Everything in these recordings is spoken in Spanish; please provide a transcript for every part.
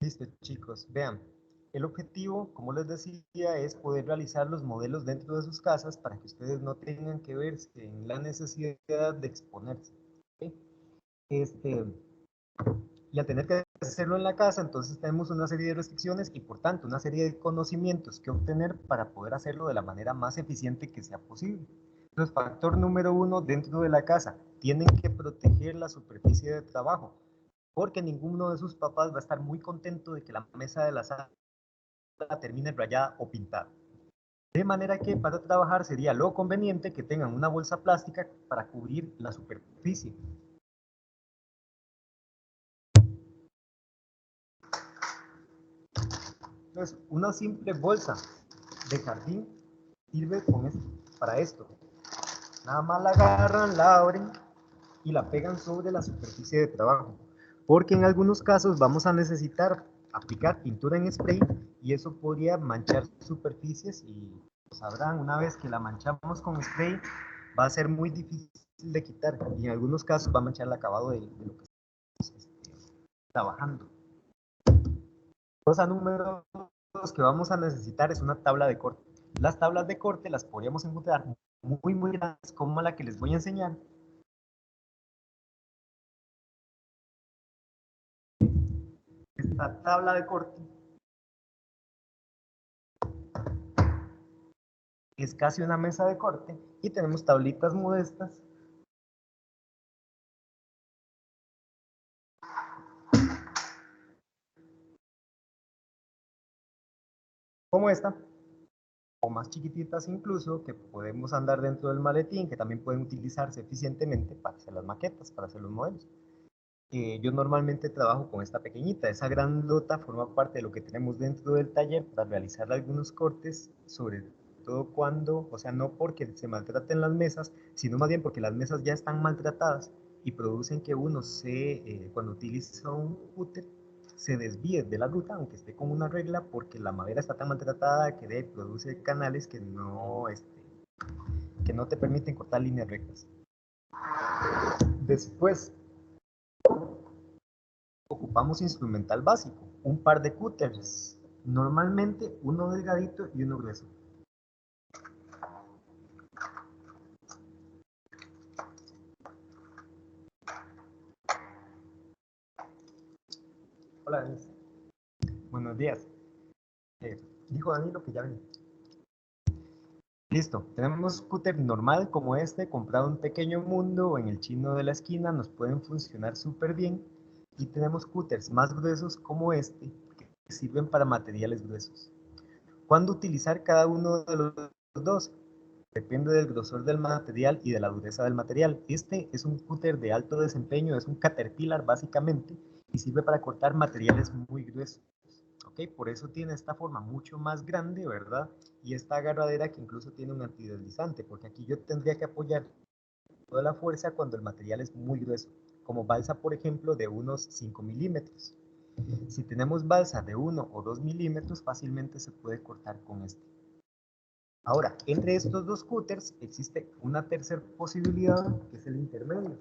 Listo, chicos. Vean, el objetivo, como les decía, es poder realizar los modelos dentro de sus casas para que ustedes no tengan que verse en la necesidad de exponerse. ¿Ok? Este, y al tener que hacerlo en la casa, entonces tenemos una serie de restricciones y por tanto una serie de conocimientos que obtener para poder hacerlo de la manera más eficiente que sea posible. Entonces, factor número uno, dentro de la casa, tienen que proteger la superficie de trabajo, porque ninguno de sus papás va a estar muy contento de que la mesa de la sala termine rayada o pintada. De manera que para trabajar sería lo conveniente que tengan una bolsa plástica para cubrir la superficie. Entonces, una simple bolsa de jardín sirve para esto. Nada más la agarran, la abren y la pegan sobre la superficie de trabajo. Porque en algunos casos vamos a necesitar aplicar pintura en spray y eso podría manchar superficies y sabrán, una vez que la manchamos con spray va a ser muy difícil de quitar y en algunos casos va a manchar el acabado de lo que estamos trabajando. Cosa número dos que vamos a necesitar es una tabla de corte. Las tablas de corte las podríamos encontrar muy grandes como la que les voy a enseñar. Esta tabla de corte es casi una mesa de corte y tenemos tablitas modestas como esta, o más chiquititas incluso, que podemos andar dentro del maletín, que también pueden utilizarse eficientemente para hacer las maquetas, para hacer los modelos. Yo normalmente trabajo con esta pequeñita, esa grandota forma parte de lo que tenemos dentro del taller para realizar algunos cortes, sobre todo cuando, o sea, no porque se maltraten las mesas, sino más bien porque las mesas ya están maltratadas y producen que uno cuando utiliza un cúter, se desvíe de la ruta, aunque esté con una regla, porque la madera está tan maltratada que produce canales que no te permiten cortar líneas rectas. Después, ocupamos instrumental básico, un par de cúteres, normalmente uno delgadito y uno grueso. Hola, Denise. Buenos días. Eh, Dijo Danilo que ya ven. Listo, tenemos cúter normal como este, comprado en Pequeño Mundo o en el chino de la esquina, nos pueden funcionar súper bien. Y tenemos cúters más gruesos como este, que sirven para materiales gruesos. ¿Cuándo utilizar cada uno de los dos? Depende del grosor del material y de la dureza del material. Este es un cúter de alto desempeño, es un caterpillar básicamente, y sirve para cortar materiales muy gruesos. ¿Ok? Por eso tiene esta forma mucho más grande, ¿verdad? Y esta agarradera que incluso tiene un antideslizante, porque aquí yo tendría que apoyar toda la fuerza cuando el material es muy grueso, como balsa, por ejemplo, de unos 5 milímetros. Si tenemos balsa de 1 o 2 milímetros, fácilmente se puede cortar con este. Ahora, entre estos dos cúters existe una tercera posibilidad, que es el intermedio,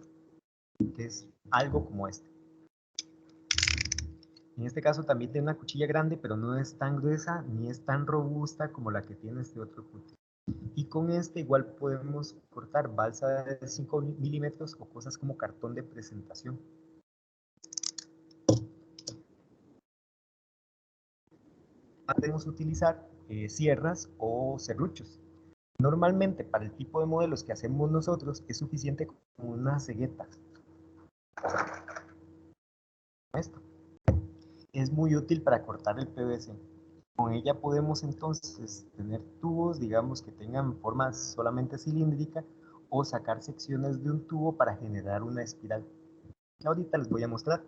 que es algo como este. En este caso también tiene una cuchilla grande, pero no es tan gruesa ni es tan robusta como la que tiene este otro cúter. Y con este igual podemos cortar balsa de 5 milímetros o cosas como cartón de presentación. Podemos utilizar sierras o serruchos. Normalmente para el tipo de modelos que hacemos nosotros es suficiente con una cegueta. Esto es muy útil para cortar el PVC. Con ella podemos entonces tener tubos, digamos, que tengan forma solamente cilíndrica o sacar secciones de un tubo para generar una espiral. Ahorita les voy a mostrar.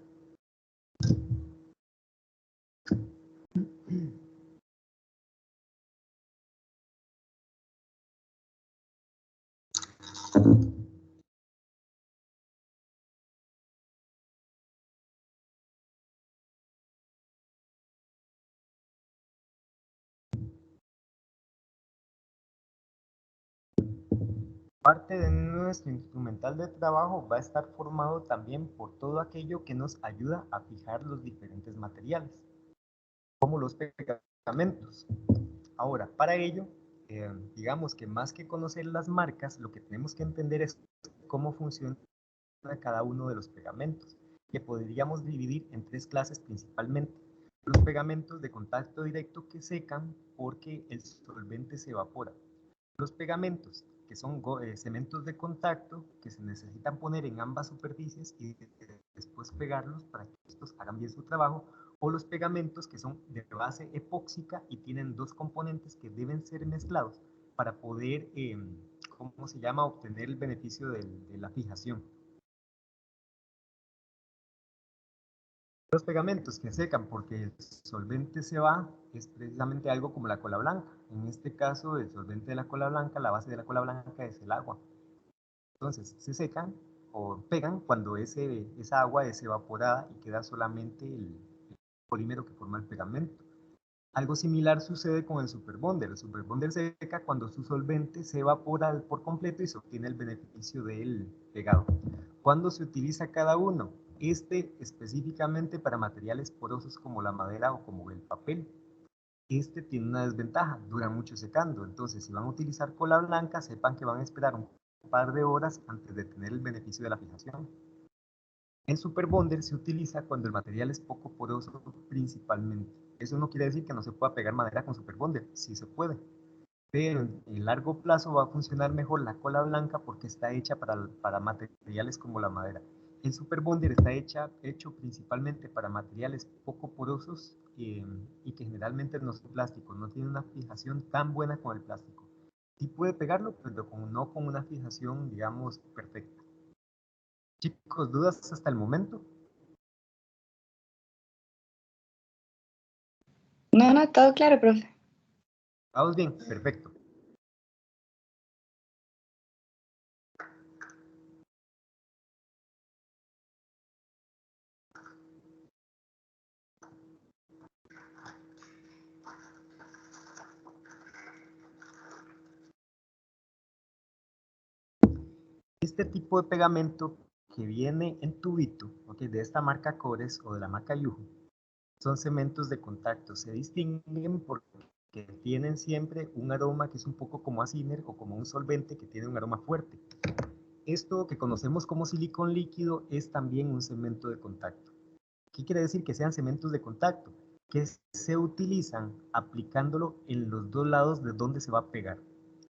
Parte de nuestro instrumental de trabajo va a estar formado también por todo aquello que nos ayuda a fijar los diferentes materiales. como los pegamentos. Ahora, para ello, digamos que más que conocer las marcas, lo que tenemos que entender es cómo funciona cada uno de los pegamentos, que podríamos dividir en tres clases principalmente. Los pegamentos de contacto directo que secan porque el solvente se evapora. Los pegamentos, que son cementos de contacto que se necesitan poner en ambas superficies y después pegarlos para que estos hagan bien su trabajo, o los pegamentos que son de base epóxica y tienen dos componentes que deben ser mezclados para poder, ¿cómo se llama?, obtener el beneficio de la fijación. Los pegamentos que secan porque el solvente se va es precisamente algo como la cola blanca. En este caso, el solvente de la cola blanca, la base de la cola blanca es el agua. Entonces, se secan o pegan cuando esa agua es evaporada y queda solamente el polímero que forma el pegamento. Algo similar sucede con el superbonder. El superbonder se seca cuando su solvente se evapora por completo y se obtiene el beneficio del pegado. ¿Cuándo se utiliza cada uno? Específicamente para materiales porosos como la madera o como el papel. Tiene una desventaja, dura mucho secando. Entonces, si van a utilizar cola blanca, sepan que van a esperar un par de horas antes de tener el beneficio de la fijación. El superbonder se utiliza cuando el material es poco poroso principalmente. Eso no quiere decir que no se pueda pegar madera con superbonder, sí se puede, pero en largo plazo va a funcionar mejor la cola blanca porque está hecha para materiales como la madera. El superbonder está hecho principalmente para materiales poco porosos y que generalmente no son plásticos, no tiene una fijación tan buena con el plástico. Sí puede pegarlo, pero no con una fijación, digamos, perfecta. Chicos, ¿dudas hasta el momento? No, no, todo claro, profe. Vamos bien, perfecto. Este tipo de pegamento que viene en tubito, ¿okay?, de esta marca Cores o de la marca Yuhu, son cementos de contacto. Se distinguen porque tienen siempre un aroma que es un poco como a ciner o como un solvente que tiene un aroma fuerte. Esto que conocemos como silicón líquido es también un cemento de contacto. ¿Qué quiere decir que sean cementos de contacto? Que se utilizan aplicándolo en los dos lados de donde se va a pegar.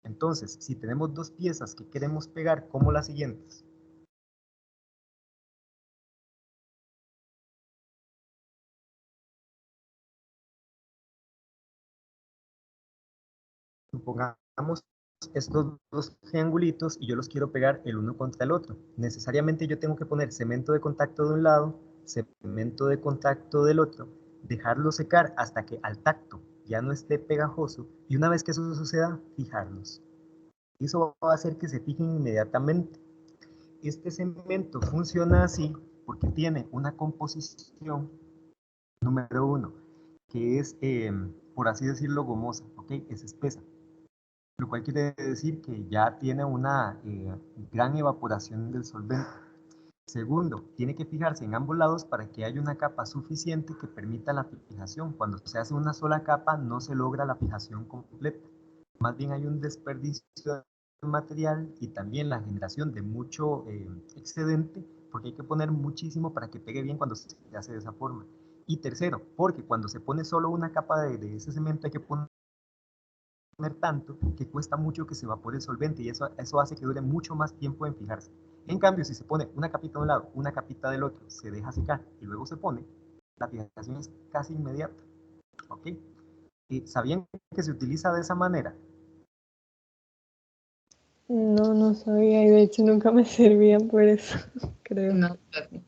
Entonces, si tenemos dos piezas que queremos pegar como las siguientes, supongamos estos dos triangulitos y yo los quiero pegar el uno contra el otro. Necesariamente yo tengo que poner cemento de contacto de un lado, cemento de contacto del otro, dejarlo secar hasta que al tacto ya no esté pegajoso y una vez que eso suceda, fijarlos. Eso va a hacer que se fijen inmediatamente. Este cemento funciona así porque tiene una composición, número uno, que es, por así decirlo, gomosa, ¿ok? Es espesa, lo cual quiere decir que ya tiene una gran evaporación del solvente. Segundo, tiene que fijarse en ambos lados para que haya una capa suficiente que permita la fijación. Cuando se hace una sola capa no se logra la fijación completa. Más bien hay un desperdicio de material y también la generación de mucho excedente, porque hay que poner muchísimo para que pegue bien cuando se hace de esa forma. Y tercero, porque cuando se pone solo una capa de ese cemento hay que poner tanto que cuesta mucho que se evapore el solvente y eso hace que dure mucho más tiempo en fijarse. En cambio, si se pone una capita de un lado, una capita del otro, se deja secar y luego se pone, la fijación es casi inmediata. ¿Ok? ¿Sabían que se utiliza de esa manera? No, no sabía y de hecho nunca me servían por eso, creo. No,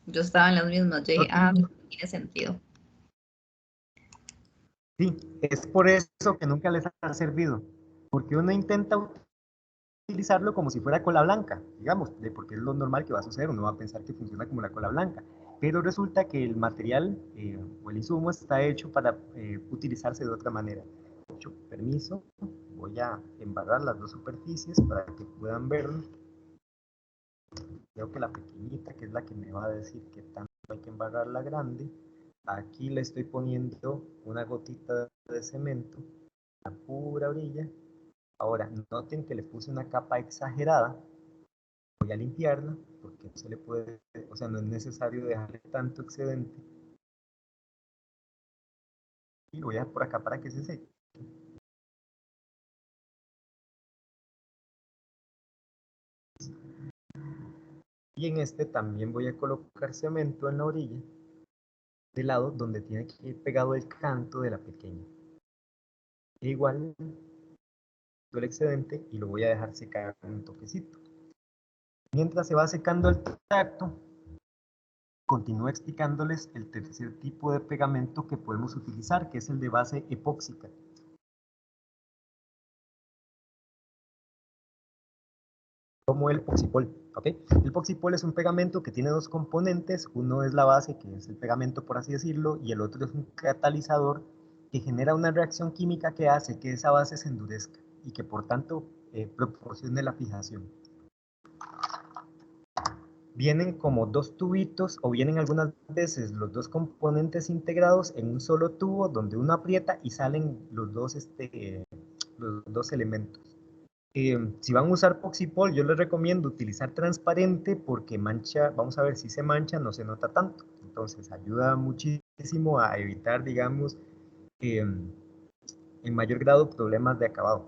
yo estaba en las mismas. Yo dije, Okay. tiene sentido. Sí, es por eso que nunca les ha servido, porque uno intenta utilizarlo como si fuera cola blanca, digamos, porque es lo normal que va a suceder, uno va a pensar que funciona como la cola blanca, pero resulta que el material o el insumo está hecho para utilizarse de otra manera. Permiso, voy a embarrar las dos superficies para que puedan verlo. Creo que la pequeñita, que es la que me va a decir que tanto hay que embarrar la grande, aquí le estoy poniendo una gotita de cemento, la pura orilla. Ahora, noten que le puse una capa exagerada. Voy a limpiarla, porque no se le puede, o sea, no es necesario dejarle tanto excedente. Y lo voy a dejar por acá para que se seque. Y en este también voy a colocar cemento en la orilla, del lado donde tiene que ir pegado el canto de la pequeña. E igual, el excedente y lo voy a dejar secar con un toquecito. Mientras se va secando el tracto, continúo explicándoles el tercer tipo de pegamento que podemos utilizar, que es el de base epóxica. Como el Poxipol, ¿ok? El Poxipol es un pegamento que tiene dos componentes, uno es la base, que es el pegamento por así decirlo, y el otro es un catalizador que genera una reacción química que hace que esa base se endurezca y que por tanto proporcione la fijación. Vienen como dos tubitos o vienen algunas veces los dos componentes integrados en un solo tubo donde uno aprieta y salen los dos elementos. Si van a usar Poxipol, yo les recomiendo utilizar transparente porque mancha, vamos a ver si se mancha, no se nota tanto. Entonces ayuda muchísimo a evitar, digamos, en mayor grado problemas de acabado.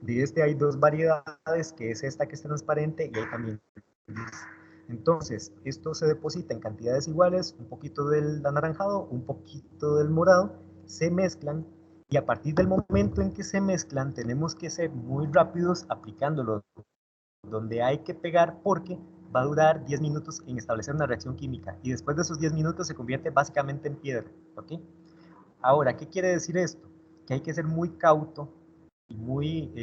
De este hay dos variedades, que es esta que es transparente y hay también gris. Entonces, esto se deposita en cantidades iguales, un poquito del anaranjado, un poquito del morado, se mezclan y a partir del momento en que se mezclan tenemos que ser muy rápidos aplicándolo donde hay que pegar porque va a durar 10 minutos en establecer una reacción química y después de esos 10 minutos se convierte básicamente en piedra, ¿ok? Ahora, ¿qué quiere decir esto? Que hay que ser muy cauto y muy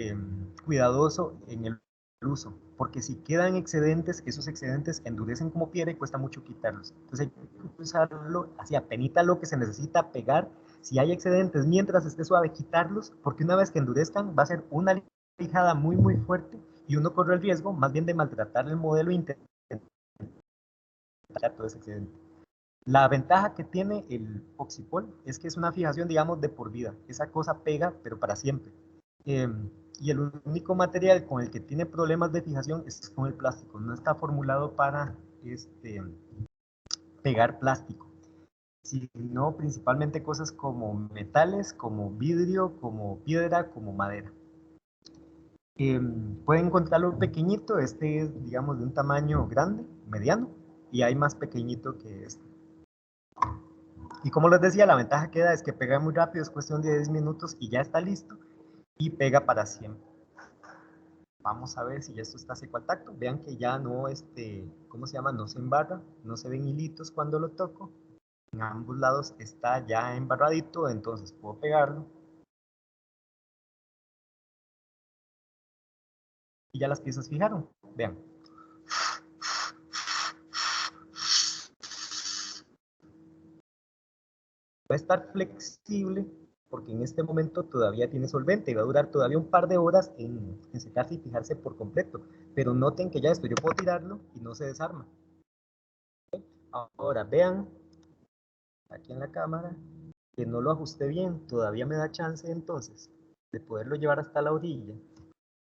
cuidadoso en el uso, porque si quedan excedentes, esos excedentes endurecen como piedra y cuesta mucho quitarlos. Entonces hay que usarlo así apenita lo que se necesita pegar. Si hay excedentes mientras esté suave, quitarlos, porque una vez que endurezcan va a ser una lijada muy muy fuerte y uno corre el riesgo más bien de maltratar el modelo e intentar todo ese excedente. La ventaja que tiene el Oxipol es que es una fijación, digamos, de por vida. Esa cosa pega, pero para siempre. Eh, y el único material con el que tiene problemas de fijación es con el plástico. No está formulado para pegar plástico, sino principalmente cosas como metales, como vidrio, como piedra, como madera. Pueden encontrarlo pequeñito, este es, digamos, de un tamaño grande, mediano, y hay más pequeñito que este. Y como les decía, la ventaja que da es que pega muy rápido, es cuestión de 10 minutos y ya está listo y pega para siempre. Vamos a ver si ya esto está seco al tacto. Vean que ya no, ¿cómo se llama? No se embarra, no se ven hilitos cuando lo toco. En ambos lados está ya embarradito, entonces puedo pegarlo. Y ya las piezas fijaron. Vean. Va a estar flexible porque en este momento todavía tiene solvente y va a durar todavía un par de horas en secarse y fijarse por completo. Pero noten que ya esto yo puedo tirarlo y no se desarma. Ahora vean aquí en la cámara que no lo ajusté bien, todavía me da chance entonces de poderlo llevar hasta la orilla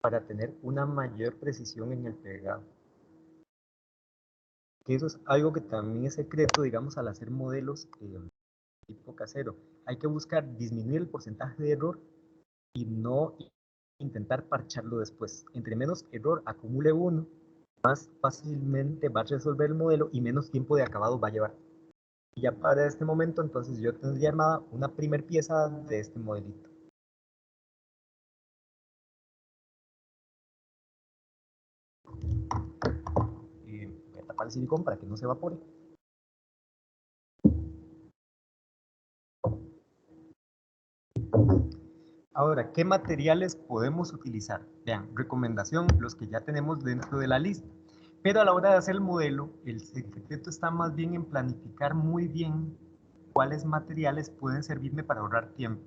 para tener una mayor precisión en el pegado. Que eso es algo que también es secreto, digamos, al hacer modelos tipo casero. Hay que buscar disminuir el porcentaje de error y no intentar parcharlo después. Entre menos error acumule uno, más fácilmente va a resolver el modelo y menos tiempo de acabado va a llevar. Y ya para este momento, entonces yo tendría armada una primer pieza de este modelito. Y voy a tapar el silicón para que no se evapore. Ahora, ¿qué materiales podemos utilizar? Vean, recomendación, los que ya tenemos dentro de la lista. Pero a la hora de hacer el modelo, el secreto está más bien en planificar muy bien cuáles materiales pueden servirme para ahorrar tiempo.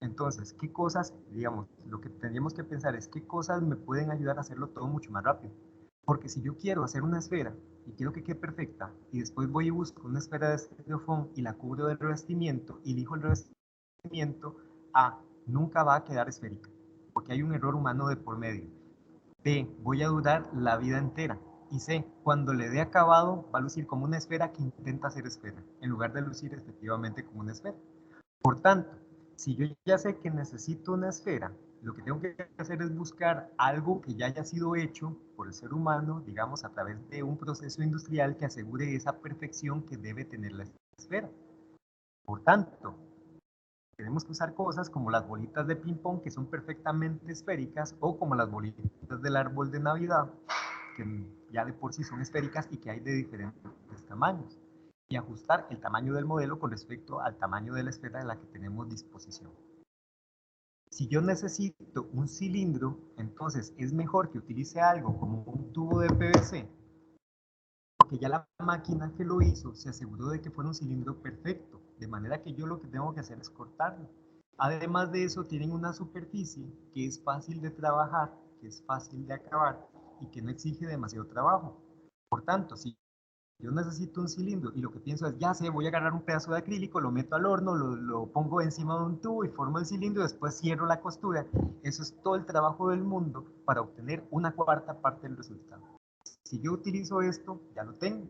Entonces, ¿qué cosas, digamos, lo que tendríamos que pensar es qué cosas me pueden ayudar a hacerlo todo mucho más rápido? Porque si yo quiero hacer una esfera y quiero que quede perfecta, y después voy y busco una esfera de estereofón y la cubro del revestimiento y elijo el revestimiento, A, nunca va a quedar esférica, porque hay un error humano de por medio. B, voy a durar la vida entera. Y C, cuando le dé acabado, va a lucir como una esfera que intenta ser esfera, en lugar de lucir efectivamente como una esfera. Por tanto, si yo ya sé que necesito una esfera, lo que tengo que hacer es buscar algo que ya haya sido hecho por el ser humano, digamos, a través de un proceso industrial que asegure esa perfección que debe tener la esfera. Por tanto, tenemos que usar cosas como las bolitas de ping-pong que son perfectamente esféricas o como las bolitas del árbol de Navidad, que ya de por sí son esféricas y que hay de diferentes tamaños. Y ajustar el tamaño del modelo con respecto al tamaño de la esfera de la que tenemos disposición. Si yo necesito un cilindro, entonces es mejor que utilice algo como un tubo de PVC, porque ya la máquina que lo hizo se aseguró de que fuera un cilindro perfecto, de manera que yo lo que tengo que hacer es cortarlo. Además de eso, tienen una superficie que es fácil de trabajar, que es fácil de acabar y que no exige demasiado trabajo. Por tanto, si yo necesito un cilindro y lo que pienso es, ya sé, voy a agarrar un pedazo de acrílico, lo meto al horno, lo pongo encima de un tubo y formo el cilindro, después cierro la costura. Eso es todo el trabajo del mundo para obtener una cuarta parte del resultado. Si yo utilizo esto, ya lo tengo.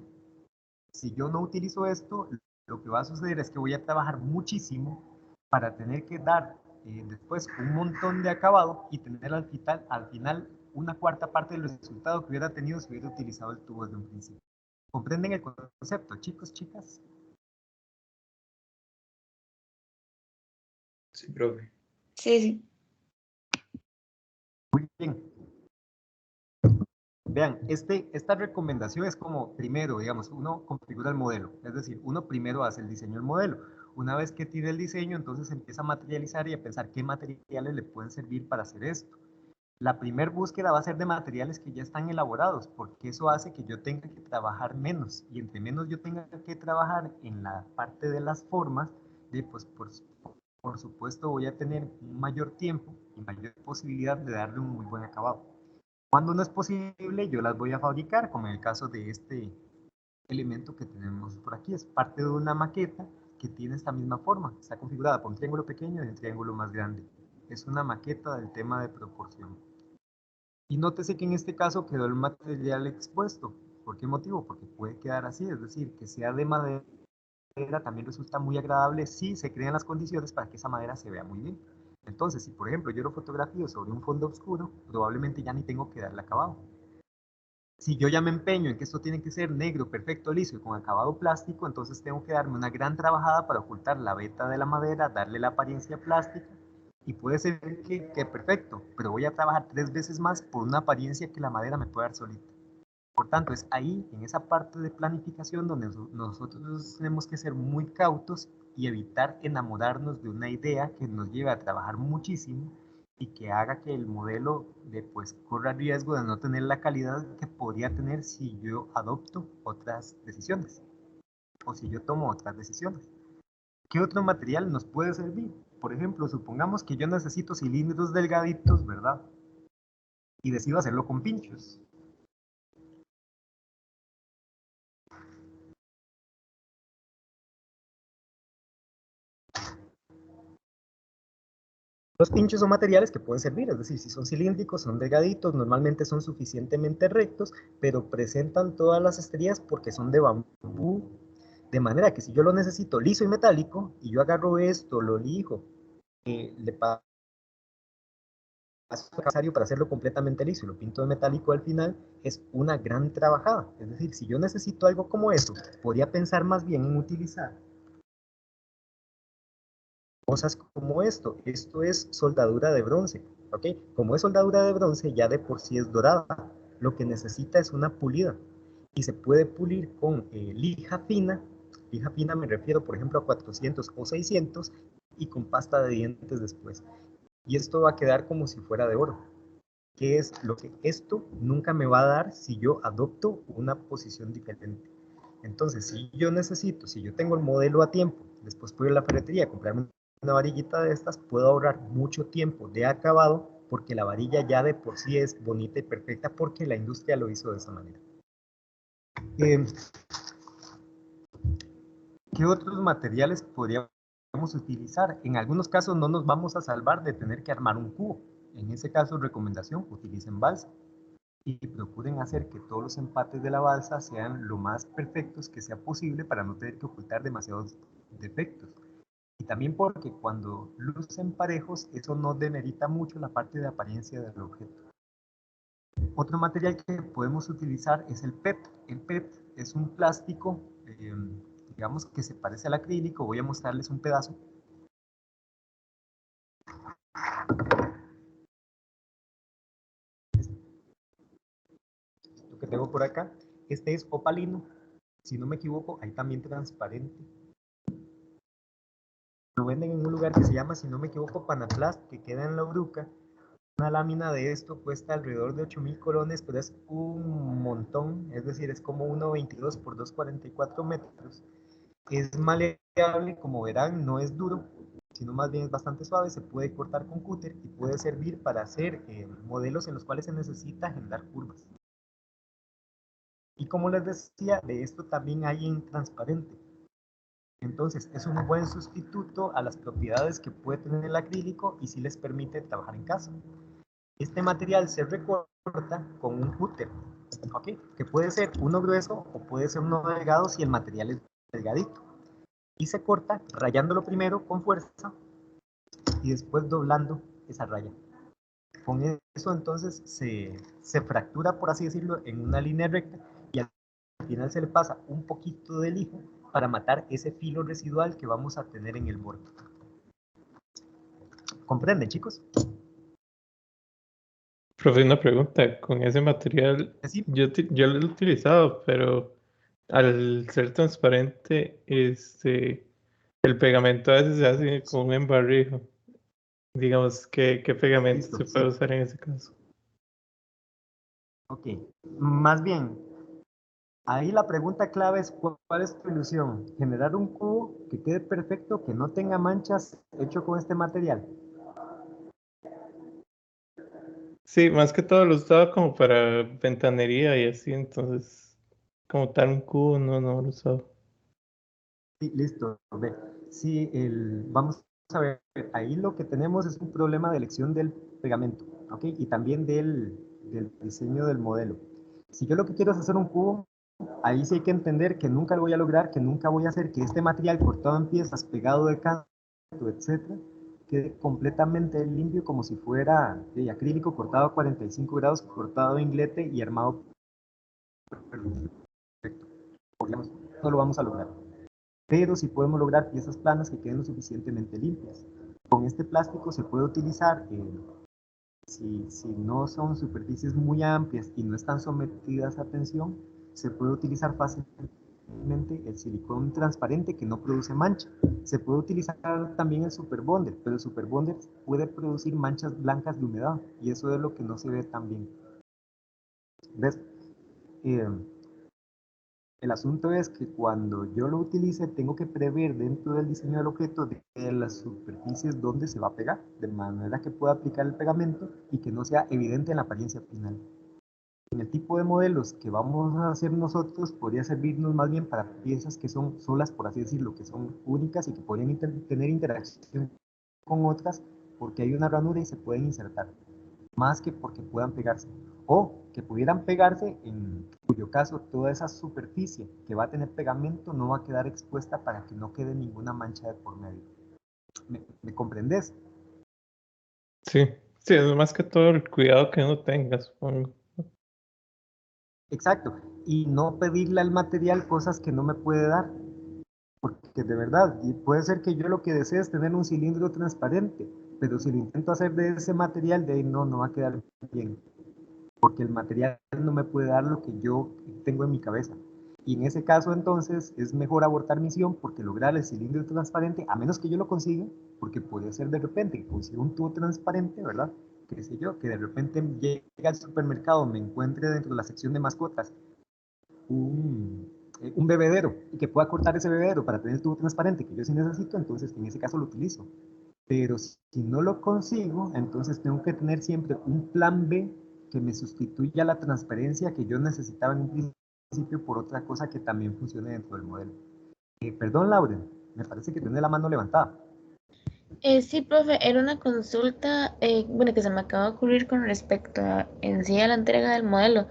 Si yo no utilizo esto, lo que va a suceder es que voy a trabajar muchísimo para tener que dar después un montón de acabado y tener al final una cuarta parte del resultado que hubiera tenido si hubiera utilizado el tubo desde un principio. ¿Comprenden el concepto, chicos, chicas? Sí, profe. Sí, sí. Muy bien. Vean, esta recomendación es como, primero, digamos, uno configura el modelo, es decir, uno primero hace el diseño del modelo. Una vez que tiene el diseño, entonces empieza a materializar y a pensar qué materiales le pueden servir para hacer esto. La primera búsqueda va a ser de materiales que ya están elaborados, porque eso hace que yo tenga que trabajar menos, y entre menos yo tenga que trabajar en la parte de las formas, pues por supuesto voy a tener un mayor tiempo y mayor posibilidad de darle un muy buen acabado. Cuando no es posible, yo las voy a fabricar, como en el caso de este elemento que tenemos por aquí. Es parte de una maqueta que tiene esta misma forma. Está configurada por un triángulo pequeño y un triángulo más grande. Es una maqueta del tema de proporción. Y nótese que en este caso quedó el material expuesto. ¿Por qué motivo? Porque puede quedar así, es decir, que sea de madera también resulta muy agradable si se crean las condiciones para que esa madera se vea muy bien. Entonces, si por ejemplo yo lo fotografío sobre un fondo oscuro, probablemente ya ni tengo que darle acabado. Si yo ya me empeño en que esto tiene que ser negro, perfecto, liso y con acabado plástico, entonces tengo que darme una gran trabajada para ocultar la veta de la madera, darle la apariencia plástica, y puede ser que perfecto, pero voy a trabajar 3 veces más por una apariencia que la madera me puede dar solita. Por tanto, es ahí, en esa parte de planificación, donde nosotros tenemos que ser muy cautos y evitar enamorarnos de una idea que nos lleve a trabajar muchísimo y que haga que el modelo pues, corra riesgo de no tener la calidad que podría tener si yo adopto otras decisiones o si yo tomo otras decisiones. ¿Qué otro material nos puede servir? Por ejemplo, supongamos que yo necesito cilindros delgaditos, ¿verdad? Y decido hacerlo con pinchos. Los pinchos son materiales que pueden servir, es decir, si son cilíndricos, son delgaditos, normalmente son suficientemente rectos, pero presentan todas las estrías porque son de bambú, de manera que si yo lo necesito liso y metálico, y yo agarro esto, lo lijo, le paso necesario para hacerlo completamente liso y lo pinto de metálico al final, es una gran trabajada. Es decir, si yo necesito algo como eso, podría pensar más bien en utilizar cosas como esto. Esto es soldadura de bronce, ¿ok? Como es soldadura de bronce, ya de por sí es dorada. Lo que necesita es una pulida. Y se puede pulir con lija fina. Lija fina me refiero, por ejemplo, a 400 o 600 y con pasta de dientes después. Y esto va a quedar como si fuera de oro. ¿Qué es lo que esto nunca me va a dar si yo adopto una posición diferente? Entonces, si yo tengo el modelo a tiempo, después puedo ir a la ferretería a comprarme una varillita de estas, puedo ahorrar mucho tiempo de acabado porque la varilla ya de por sí es bonita y perfecta porque la industria lo hizo de esa manera. Eh, ¿Qué otros materiales podríamos utilizar? En algunos casos no nos vamos a salvar de tener que armar un cubo. En ese caso, recomendación, utilicen balsa y procuren hacer que todos los empates de la balsa sean lo más perfectos que sea posible para no tener que ocultar demasiados defectos. Y también porque cuando lucen parejos, eso no demerita mucho la parte de apariencia del objeto. Otro material que podemos utilizar es el PET. El PET es un plástico, digamos que se parece al acrílico. Voy a mostrarles un pedazo. Lo que tengo por acá, este es opalino, si no me equivoco, hay también transparente. Lo venden en un lugar que se llama, si no me equivoco, Panaplast, que queda en La Uruca. Una lámina de esto cuesta alrededor de 8.000 colones, pero es un montón, es decir, es como 1,22 por 2,44 metros. Es maleable, como verán, no es duro, sino más bien es bastante suave, se puede cortar con cúter y puede servir para hacer modelos en los cuales se necesita generar curvas. Y como les decía, de esto también hay en transparente. Entonces, es un buen sustituto a las propiedades que puede tener el acrílico y sí les permite trabajar en casa. Este material se recorta con un cúter, ¿ok? Que puede ser uno grueso o puede ser uno delgado si el material es delgadito. Y se corta rayándolo primero con fuerza y después doblando esa raya. Con eso entonces se fractura, por así decirlo, en una línea recta y al final se le pasa un poquito de lijo para matar ese filo residual que vamos a tener en el borde. ¿Comprenden, chicos? Profe, una pregunta. Con ese material, Sí. yo lo he utilizado, pero al ser transparente, el pegamento a veces se hace con un embarrijo. Digamos, ¿qué pegamento Listo, se sí. puede usar en ese caso? Ok. Más bien, ahí la pregunta clave es ¿cuál es tu ilusión? ¿Generar un cubo que quede perfecto, que no tenga manchas, hecho con este material? Sí, más que todo lo usaba como para ventanería y así, entonces, como tal un cubo, no lo usaba. Sí, listo. Ve. Sí, vamos a ver, ahí lo que tenemos es un problema de elección del pegamento, ¿ok? Y también del diseño del modelo. Si yo lo que quiero es hacer un cubo, ahí sí hay que entender que nunca lo voy a lograr, que nunca voy a hacer que este material cortado en piezas, pegado de canto, etcétera, quede completamente limpio como si fuera de acrílico cortado a 45 grados, cortado en inglete y armado perfecto. No lo vamos a lograr. Pero sí podemos lograr piezas planas que queden lo suficientemente limpias. Con este plástico se puede utilizar, si no son superficies muy amplias y no están sometidas a tensión, se puede utilizar fácilmente el silicón transparente que no produce mancha. Se puede utilizar también el super bonder, pero el super bonder puede producir manchas blancas de humedad y eso es lo que no se ve tan bien. ¿Ves? Eh, El asunto es que cuando yo lo utilice, tengo que prever dentro del diseño del objeto de las superficies donde se va a pegar, de manera que pueda aplicar el pegamento y que no sea evidente en la apariencia final. En el tipo de modelos que vamos a hacer nosotros, podría servirnos más bien para piezas que son solas, por así decirlo, que son únicas y que podrían tener interacción con otras porque hay una ranura y se pueden insertar más que porque puedan pegarse, o que pudieran pegarse, en cuyo caso toda esa superficie que va a tener pegamento no va a quedar expuesta para que no quede ninguna mancha de por medio. ¿Me comprendes? Sí, sí, es más que todo el cuidado que uno tenga, supongo. Exacto, y no pedirle al material cosas que no me puede dar, porque de verdad, y puede ser que yo lo que desee es tener un cilindro transparente, pero si lo intento hacer de ese material, de ahí no va a quedar bien, porque el material no me puede dar lo que yo tengo en mi cabeza. Y en ese caso entonces es mejor abortar misión porque lograr el cilindro transparente, a menos que yo lo consiga, porque puede ser de repente que consiga un tubo transparente, ¿verdad? Qué sé yo, que de repente llegue al supermercado, me encuentre dentro de la sección de mascotas un bebedero y que pueda cortar ese bebedero para tener el tubo transparente que yo sí necesito, entonces en ese caso lo utilizo. Pero si no lo consigo, entonces tengo que tener siempre un plan B que me sustituya la transparencia que yo necesitaba en un principio por otra cosa que también funcione dentro del modelo. Perdón, Lauren, me parece que tiene la mano levantada. Sí, profe, era una consulta, bueno, que se me acaba de ocurrir con respecto a, en sí a la entrega del modelo.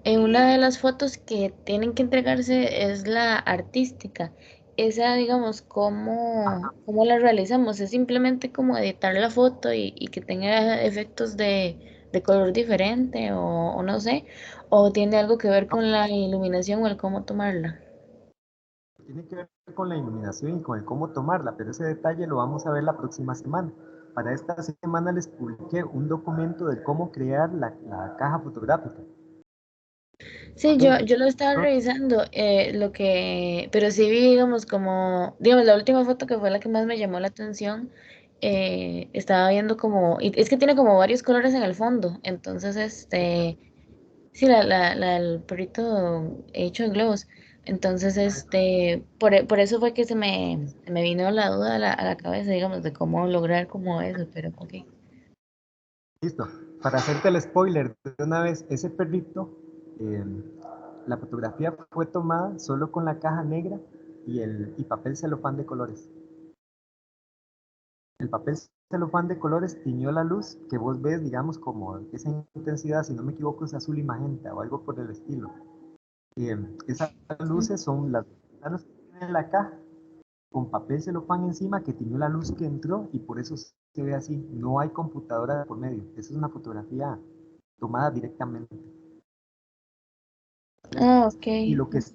Una de las fotos que tienen que entregarse es la artística. Esa, digamos, ¿cómo la realizamos? ¿Es simplemente como editar la foto y que tenga efectos de color diferente o no sé? ¿O tiene algo que ver con la iluminación o el cómo tomarla? Tiene que ver con la iluminación y con el cómo tomarla, pero ese detalle lo vamos a ver la próxima semana. Para esta semana les publiqué un documento de cómo crear la caja fotográfica. Sí, ¿Ok? yo lo estaba revisando, pero sí vi, digamos, digamos, la última foto que fue la que más me llamó la atención, estaba viendo y es que tiene como varios colores en el fondo, entonces, sí, la del perrito hecho en globos, entonces, por eso fue que se me vino la duda a la cabeza, digamos, de cómo lograr como eso, pero ok. Listo. Para hacerte el spoiler de una vez, ese perrito, eh, la fotografía fue tomada solo con la caja negra y papel celofán de colores. El papel celofán de colores tiñó la luz que vos ves, digamos, como esa intensidad, si no me equivoco, es azul y magenta o algo por el estilo. Esas luces son las ventanas que tiene la caja con papel celofán encima que tiñó la luz que entró y por eso se ve así. No hay computadora por medio. Esa es una fotografía tomada directamente. Ah, ok. Y lo que es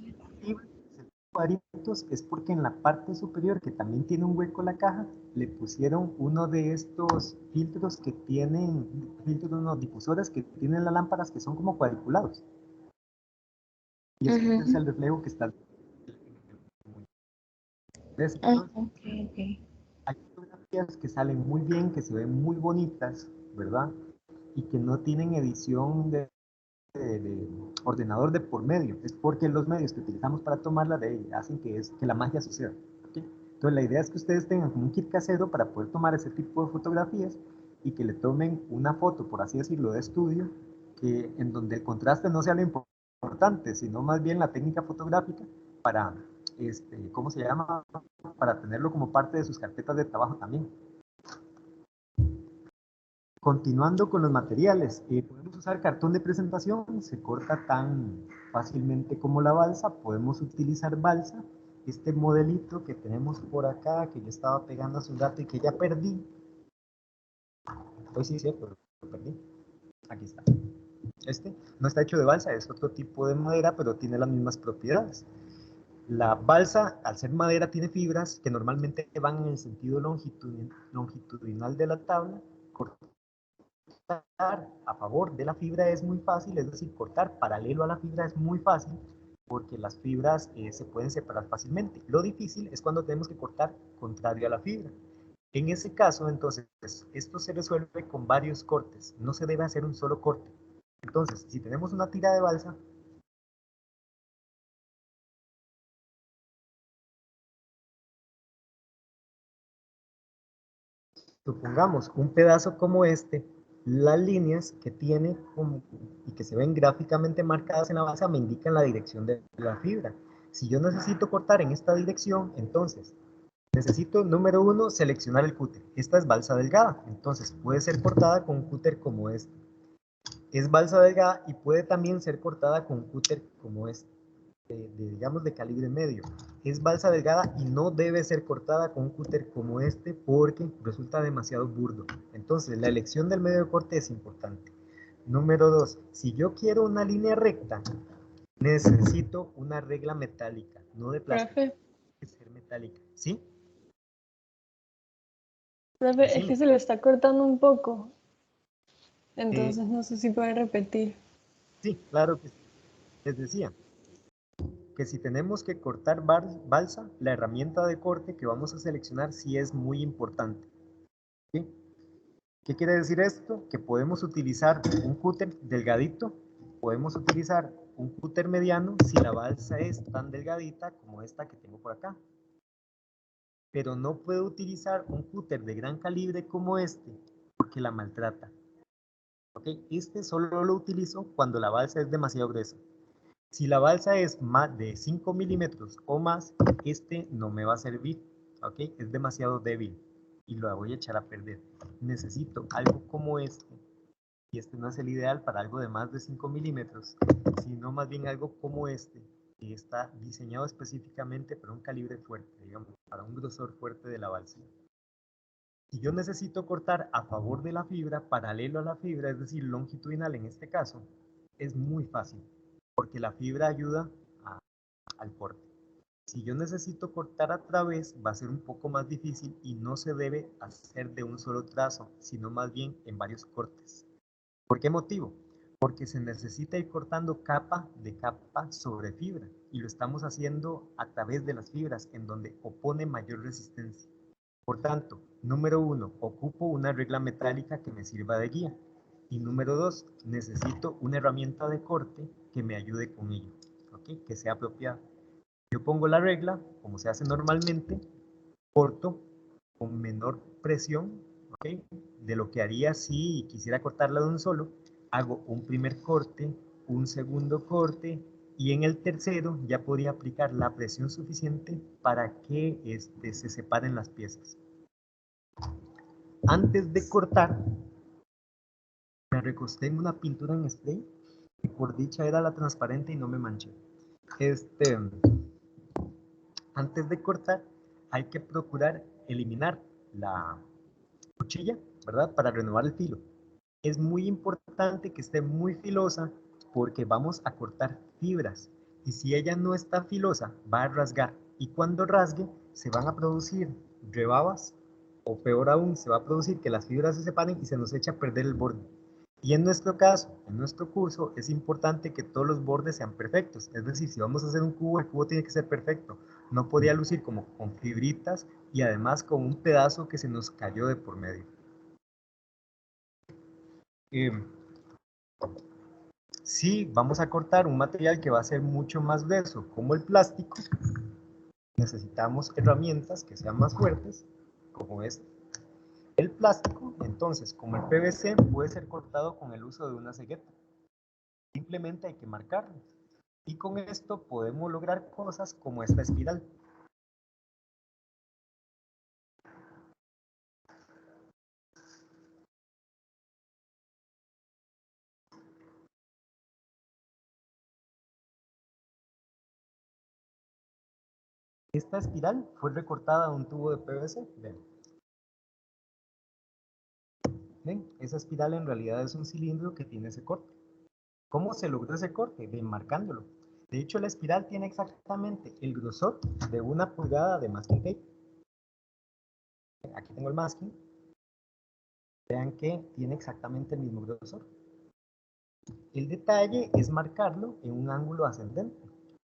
cuadritos es porque en la parte superior, que también tiene un hueco la caja, le pusieron uno de estos filtros que tienen, filtros, no, difusores que tienen las lámparas que son como cuadriculados. Y ese es Ujú. el reflejo que está. ¿Ves? Ah, Entonces, ok, ok. hay fotografías que salen muy bien, que se ven muy bonitas, ¿verdad? Y que no tienen edición de ordenador de por medio. Es porque los medios que utilizamos para tomarla hacen que la magia suceda. ¿Okay? Entonces la idea es que ustedes tengan como un kit casero para poder tomar ese tipo de fotografías y que le tomen una foto, por así decirlo, de estudio, en donde el contraste no sea lo importante, sino más bien la técnica fotográfica para, ¿cómo se llama? Para tenerlo como parte de sus carpetas de trabajo también. Continuando con los materiales, podemos usar cartón de presentación, se corta tan fácilmente como la balsa, podemos utilizar balsa, este modelito que tenemos por acá, que yo estaba pegando hace un rato y que ya perdí, pues sí, cierto, lo perdí, aquí está. Este no está hecho de balsa, es otro tipo de madera, pero tiene las mismas propiedades. La balsa, al ser madera, tiene fibras que normalmente van en el sentido longitudinal de la tabla. Cortar a favor de la fibra es muy fácil, es decir, cortar paralelo a la fibra es muy fácil porque las fibras se pueden separar fácilmente. Lo difícil es cuando tenemos que cortar contrario a la fibra. En ese caso, entonces, esto se resuelve con varios cortes, no se debe hacer un solo corte. Entonces, si tenemos una tira de balsa, supongamos un pedazo como este, las líneas que tiene y que se ven gráficamente marcadas en la balsa me indican la dirección de la fibra. Si yo necesito cortar en esta dirección, entonces necesito, número uno, seleccionar el cúter. Esta es balsa delgada, entonces puede ser cortada con un cúter como este. Es balsa delgada y puede también ser cortada con un cúter como este. Digamos, de calibre medio. Es balsa delgada y no debe ser cortada con un cúter como este porque resulta demasiado burdo. Entonces, la elección del medio de corte es importante. Número 2. Si yo quiero una línea recta, necesito una regla metálica, no de plástico, Profe, que ser metálica. ¿Sí? profe, es que Decime. se lo está cortando un poco. Eh, Entonces no sé si puede repetir. sí, claro que sí. Les decía que si tenemos que cortar balsa, la herramienta de corte que vamos a seleccionar sí es muy importante. ¿Sí? ¿Qué quiere decir esto? Que podemos utilizar un cúter delgadito, podemos utilizar un cúter mediano si la balsa es tan delgadita como esta que tengo por acá. Pero no puedo utilizar un cúter de gran calibre como este porque la maltrata. ¿Okay? Este solo lo utilizo cuando la balsa es demasiado gruesa. Si la balsa es más de 5 milímetros o más, este no me va a servir, ¿ok? Es demasiado débil y lo voy a echar a perder. Necesito algo como este, y este no es el ideal para algo de más de 5 milímetros, sino más bien algo como este, que está diseñado específicamente para un calibre fuerte, digamos, para un grosor fuerte de la balsa. Si yo necesito cortar a favor de la fibra, paralelo a la fibra, es decir, longitudinal en este caso, es muy fácil, porque la fibra ayuda al corte. Si yo necesito cortar a través, va a ser un poco más difícil y no se debe hacer de un solo trazo, sino más bien en varios cortes. ¿Por qué motivo? Porque se necesita ir cortando capa de capa sobre fibra y lo estamos haciendo a través de las fibras en donde opone mayor resistencia. Por tanto, número 1, ocupo una regla metálica que me sirva de guía. Y número 2, necesito una herramienta de corte que me ayude con ello, ¿ok? Que sea apropiada. Yo pongo la regla, como se hace normalmente, corto con menor presión, ¿ok? De lo que haría si quisiera cortarla de un solo. Hago un primer corte, un segundo corte, y en el tercero ya podría aplicar la presión suficiente para que se separen las piezas. Antes de cortar, me recosté en una pintura en spray, y por dicha era la transparente y no me manché. Antes de cortar, hay que procurar eliminar la cuchilla, ¿verdad? Para renovar el filo. Es muy importante que esté muy filosa porque vamos a cortar fibras. Y si ella no está filosa, va a rasgar. Y cuando rasgue, se van a producir rebabas, o peor aún, se va a producir que las fibras se separen y se nos echa a perder el borde. Y en nuestro caso, en nuestro curso, es importante que todos los bordes sean perfectos. Es decir, si vamos a hacer un cubo, el cubo tiene que ser perfecto. No podía lucir como con fibritas y además con un pedazo que se nos cayó de por medio. Si vamos a cortar un material que va a ser mucho más grueso, como el plástico, necesitamos herramientas que sean más fuertes, como esta. El plástico, entonces, como el PVC, puede ser cortado con el uso de una cegueta. Simplemente hay que marcarlo. Y con esto podemos lograr cosas como esta espiral. Esta espiral fue recortada de un tubo de PVC. ¿Ven? Esa espiral en realidad es un cilindro que tiene ese corte. ¿Cómo se logró ese corte? Bien, marcándolo. De hecho, la espiral tiene exactamente el grosor de 1 pulgada de masking tape. Aquí tengo el masking. Vean que tiene exactamente el mismo grosor. El detalle es marcarlo en un ángulo ascendente.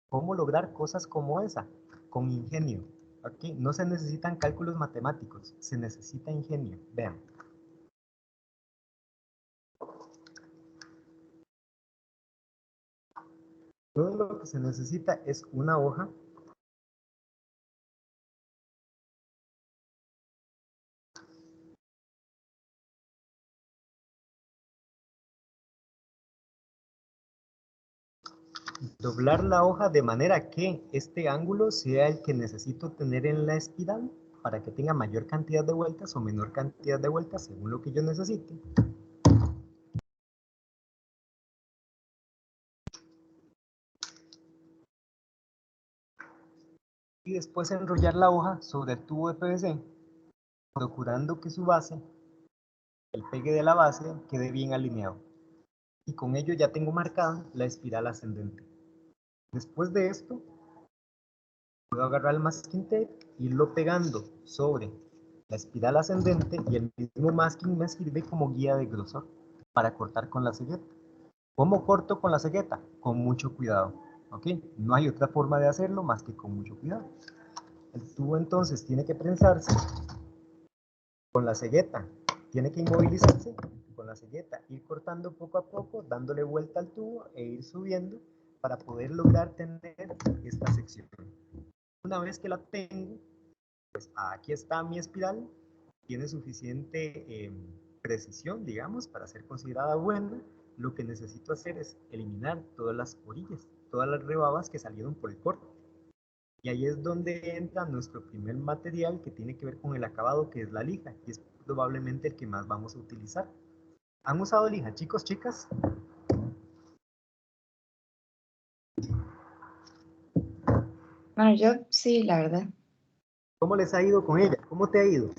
¿Cómo lograr cosas como esa? Con ingenio. ¿Okay? No se necesitan cálculos matemáticos, se necesita ingenio. Vean. Todo lo que se necesita es una hoja. Doblar la hoja de manera que este ángulo sea el que necesito tener en la espiral para que tenga mayor cantidad de vueltas o menor cantidad de vueltas según lo que yo necesite. Y después enrollar la hoja sobre el tubo de PVC, procurando que su base, el pegue de la base, quede bien alineado. Y con ello ya tengo marcada la espiral ascendente. Después de esto, puedo agarrar el masking tape, irlo pegando sobre la espiral ascendente y el mismo masking me sirve como guía de grosor para cortar con la cegueta. ¿Cómo corto con la cegueta? Con mucho cuidado, ¿ok? No hay otra forma de hacerlo más que con mucho cuidado. El tubo entonces tiene que prensarse con la cegueta, tiene que inmovilizarse con la cegueta, ir cortando poco a poco, dándole vuelta al tubo e ir subiendo para poder lograr tener esta sección. Una vez que la tengo, pues aquí está mi espiral, tiene suficiente precisión, digamos, para ser considerada buena. Lo que necesito hacer es eliminar todas las orillas, todas las rebabas que salieron por el corte. Y ahí es donde entra nuestro primer material que tiene que ver con el acabado, que es la lija, y es probablemente el que más vamos a utilizar. ¿Han usado lija, chicos, chicas? Bueno, yo sí, la verdad. ¿Cómo les ha ido con ella? ¿Cómo te ha ido?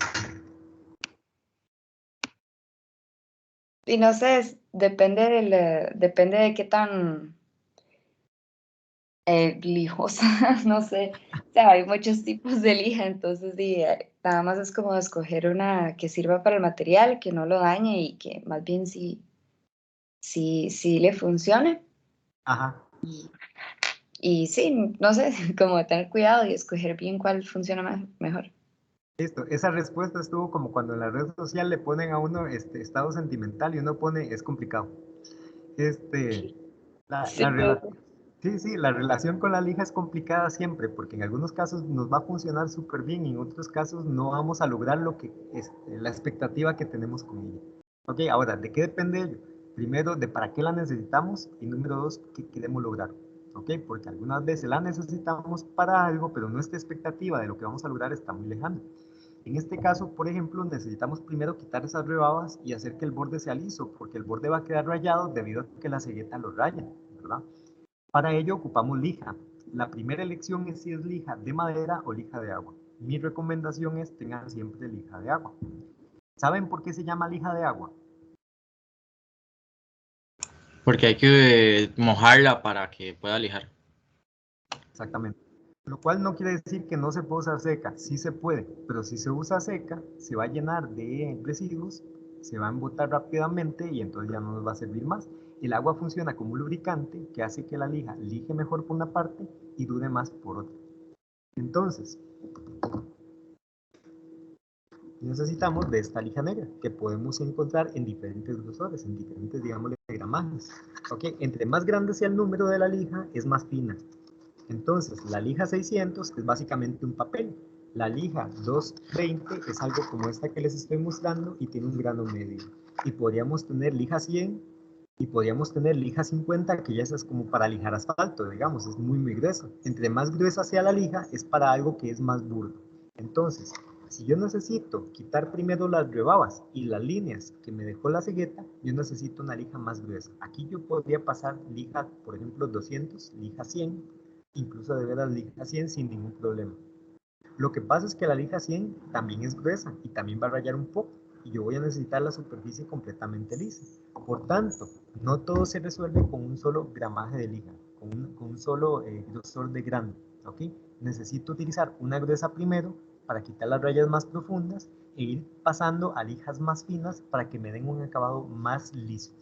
Y no sé, depende de qué tan lijosa, no sé. O sea, hay muchos tipos de lija, entonces nada más es como escoger una que sirva para el material, que no lo dañe y que más bien sí le funcione. Ajá. Y sí, no sé, como tener cuidado y escoger bien cuál funciona mejor. Listo, esa respuesta estuvo como cuando en la red social le ponen a uno estado sentimental y uno pone es complicado. La, Sí, la rela- profe. sí, sí, la relación con la lija es complicada siempre, porque en algunos casos nos va a funcionar súper bien y en otros casos no vamos a lograr lo que la expectativa que tenemos con ella. Ok, ahora, ¿de qué depende ello? Primero, de para qué la necesitamos y número dos, qué queremos lograr. Ok, porque algunas veces la necesitamos para algo, pero nuestra expectativa de lo que vamos a lograr está muy lejana. En este caso, por ejemplo, necesitamos primero quitar esas rebabas y hacer que el borde sea liso, porque el borde va a quedar rayado debido a que la cegueta lo raya, ¿verdad? Para ello ocupamos lija. La primera elección es si es lija de madera o lija de agua. Mi recomendación es tengan siempre lija de agua. ¿Saben por qué se llama lija de agua? Porque hay que mojarla para que pueda lijar. Exactamente. Lo cual no quiere decir que no se pueda usar seca, sí se puede, pero si se usa seca, se va a llenar de residuos, se va a embotar rápidamente y entonces ya no nos va a servir más. El agua funciona como un lubricante que hace que la lija lije mejor por una parte y dure más por otra. Entonces, necesitamos de esta lija negra que podemos encontrar en diferentes grosores, en diferentes, digamos, gramajes. ¿Ok? Entre más grande sea el número de la lija, es más fina. Entonces, la lija 600 es básicamente un papel. La lija 220 es algo como esta que les estoy mostrando y tiene un grano medio. Y podríamos tener lija 100 y podríamos tener lija 50, que ya es como para lijar asfalto, digamos, es muy, muy gruesa. Entre más gruesa sea la lija, es para algo que es más burdo. Entonces, si yo necesito quitar primero las rebabas y las líneas que me dejó la cegueta, yo necesito una lija más gruesa. Aquí yo podría pasar lija, por ejemplo, 200, lija 100, incluso de veras lija 100 sin ningún problema. Lo que pasa es que la lija 100 también es gruesa y también va a rayar un poco y yo voy a necesitar la superficie completamente lisa. Por tanto, no todo se resuelve con un solo gramaje de lija, con un solo grosor de grano. ¿Ok? Necesito utilizar una gruesa primero para quitar las rayas más profundas e ir pasando a lijas más finas para que me den un acabado más liso.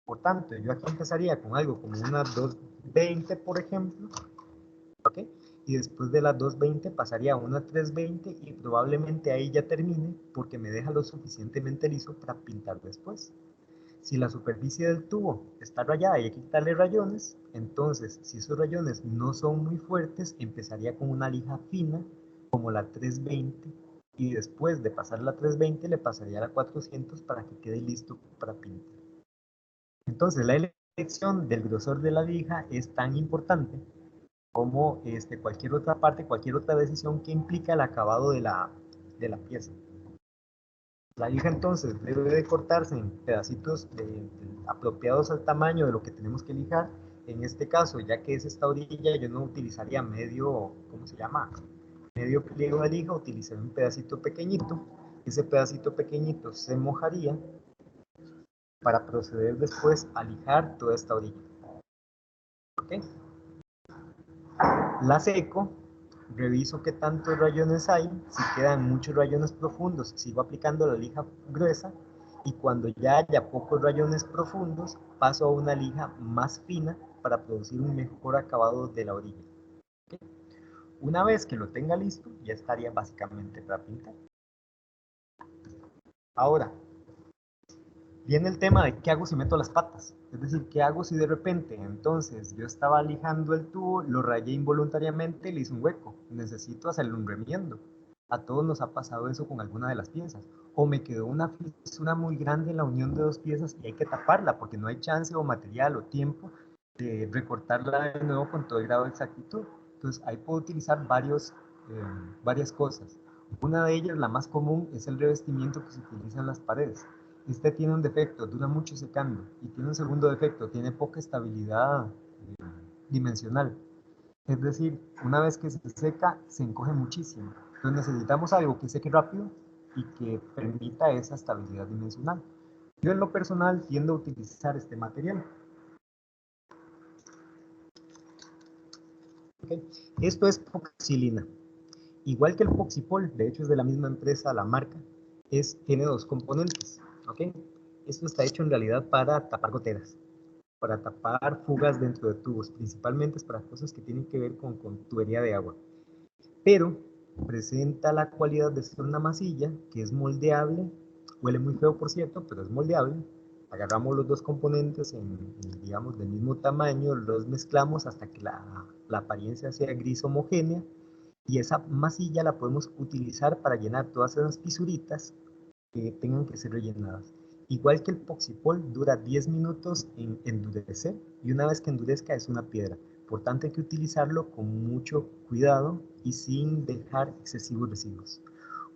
Por tanto, yo aquí empezaría con algo como una 220, por ejemplo, ¿ok? Y después de las 220 pasaría a una 320 y probablemente ahí ya termine porque me deja lo suficientemente liso para pintar después. Si la superficie del tubo está rayada y hay que quitarle rayones, entonces si esos rayones no son muy fuertes, empezaría con una lija fina como la 320 y después de pasar la 320 le pasaría a la 400 para que quede listo para pintar. Entonces la elección del grosor de la lija es tan importante como cualquier otra parte, cualquier otra decisión que implica el acabado de la pieza. La lija entonces debe de cortarse en pedacitos apropiados al tamaño de lo que tenemos que lijar. En este caso, ya que es esta orilla, yo no utilizaría medio, ¿cómo se llama? Medio pliego de lija, utilizaría un pedacito pequeñito. Ese pedacito pequeñito se mojaría para proceder después a lijar toda esta orilla. ¿Ok? La seco, reviso qué tantos rayones hay, si quedan muchos rayones profundos, sigo aplicando la lija gruesa y cuando ya haya pocos rayones profundos, paso a una lija más fina para producir un mejor acabado de la orilla. ¿Okay? Una vez que lo tenga listo, ya estaría básicamente para pintar. Ahora, viene el tema de qué hago si meto las patas. Es decir, qué hago si de repente, entonces, yo estaba lijando el tubo, lo rayé involuntariamente y le hice un hueco. Necesito hacerle un remiendo. A todos nos ha pasado eso con alguna de las piezas. O me quedó una fisura muy grande en la unión de dos piezas y hay que taparla porque no hay chance o material o tiempo recortarla de nuevo con todo el grado de exactitud. Entonces ahí puedo utilizar varias cosas. Una de ellas, la más común, es el revestimiento que se utiliza en las paredes. Este tiene un defecto, dura mucho secando, y tiene un segundo defecto, tiene poca estabilidad dimensional. Es decir, una vez que se seca, se encoge muchísimo. Entonces necesitamos algo que seque rápido y que permita esa estabilidad dimensional. Yo en lo personal tiendo a utilizar este material. Okay. Esto es poxilina. Igual que el Poxipol, de hecho es de la misma empresa, la marca, tiene dos componentes. ¿Okay? Esto está hecho en realidad para tapar goteras, para tapar fugas dentro de tubos, principalmente es para cosas que tienen que ver con tubería de agua. Pero presenta la cualidad de ser una masilla que es moldeable, huele muy feo por cierto, pero es moldeable. Agarramos los dos componentes digamos, del mismo tamaño, los mezclamos hasta que la apariencia sea gris homogénea, y esa masilla la podemos utilizar para llenar todas esas fisuritas que tengan que ser rellenadas. Igual que el Poxipol, dura 10 minutos en endurecer, y una vez que endurezca es una piedra. Por tanto hay que utilizarlo con mucho cuidado y sin dejar excesivos residuos.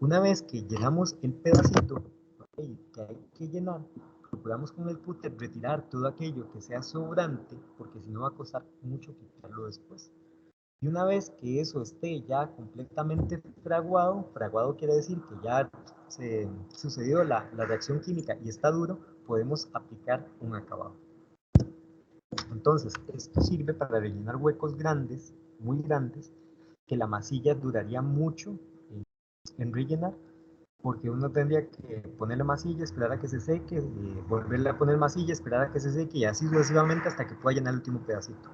Una vez que llenamos el pedacito, okay, que hay que llenar, procuramos con el cúter retirar todo aquello que sea sobrante, porque si no va a costar mucho quitarlo después. Y una vez que eso esté ya completamente fraguado, fraguado quiere decir que ya se sucedió la reacción química y está duro, podemos aplicar un acabado. Entonces, esto sirve para rellenar huecos grandes, muy grandes, que la masilla duraría mucho en rellenar, porque uno tendría que ponerle masilla, esperar a que se seque, volverle a poner masilla, esperar a que se seque y así sucesivamente hasta que pueda llenar el último pedacito.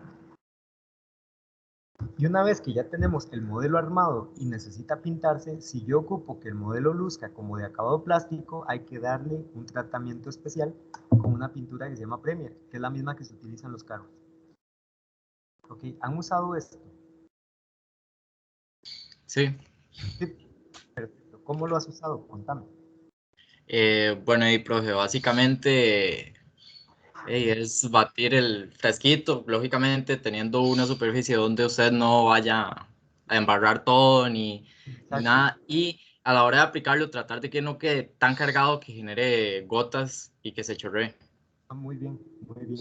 Y una vez que ya tenemos el modelo armado y necesita pintarse, si yo ocupo que el modelo luzca como de acabado plástico, hay que darle un tratamiento especial con una pintura que se llama Premier, que es la misma que se utiliza en los carros. ¿Ok? ¿Han usado esto? Sí. Sí. Perfecto. ¿Cómo lo has usado? Contame. Bueno, y profe, básicamente es batir el fresquito, lógicamente teniendo una superficie donde usted no vaya a embarrar todo ni nada, y a la hora de aplicarlo tratar de que no quede tan cargado que genere gotas y que se chorree. Muy bien, muy bien.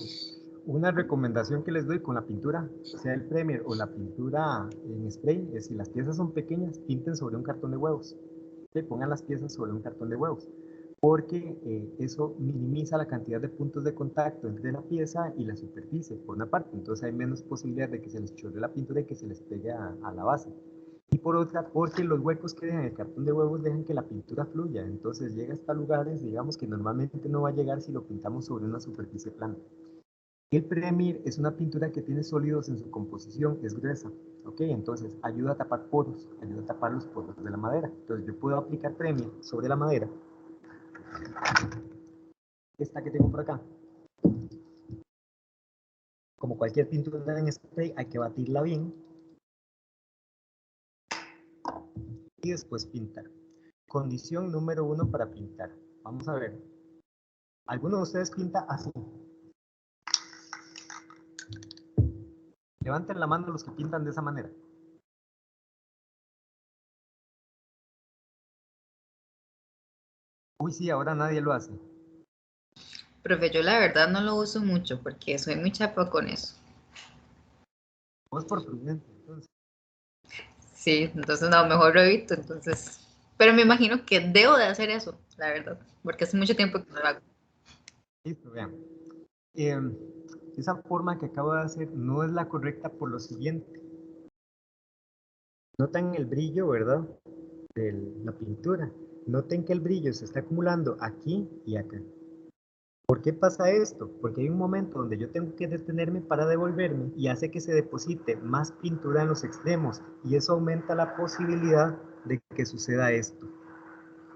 Una recomendación que les doy con la pintura, sea el Premier o la pintura en spray, es si las piezas son pequeñas, pinten sobre un cartón de huevos. Pongan las piezas sobre un cartón de huevos, porque eso minimiza la cantidad de puntos de contacto entre la pieza y la superficie, por una parte. Entonces hay menos posibilidad de que se les chorre la pintura y que se les pegue a la base. Y por otra, porque los huecos que dejan el cartón de huevos dejan que la pintura fluya. Entonces llega hasta lugares, digamos, que normalmente no va a llegar si lo pintamos sobre una superficie plana. El Premier es una pintura que tiene sólidos en su composición, es gruesa, ¿ok? Entonces ayuda a tapar poros, ayuda a tapar los poros de la madera. Entonces yo puedo aplicar Premier sobre la madera. Esta que tengo por acá. Como cualquier pintura en spray, hay que batirla bien. Y después pintar. Condición número 1 para pintar. Vamos a ver. ¿Alguno de ustedes pinta así? Levanten la mano los que pintan de esa manera. Uy, sí, ahora nadie lo hace. Profe, yo la verdad no lo uso mucho porque soy muy chapa con eso. Vos por prudente, entonces. Sí, entonces no, mejor lo evito, entonces. Pero me imagino que debo de hacer eso, la verdad, porque hace mucho tiempo que no lo hago. Listo, vean. Esa forma que acabo de hacer no es la correcta por lo siguiente. Notan el brillo, ¿verdad? De la pintura. Noten que el brillo se está acumulando aquí y acá. ¿Por qué pasa esto? Porque hay un momento donde yo tengo que detenerme para devolverme y hace que se deposite más pintura en los extremos y eso aumenta la posibilidad de que suceda esto.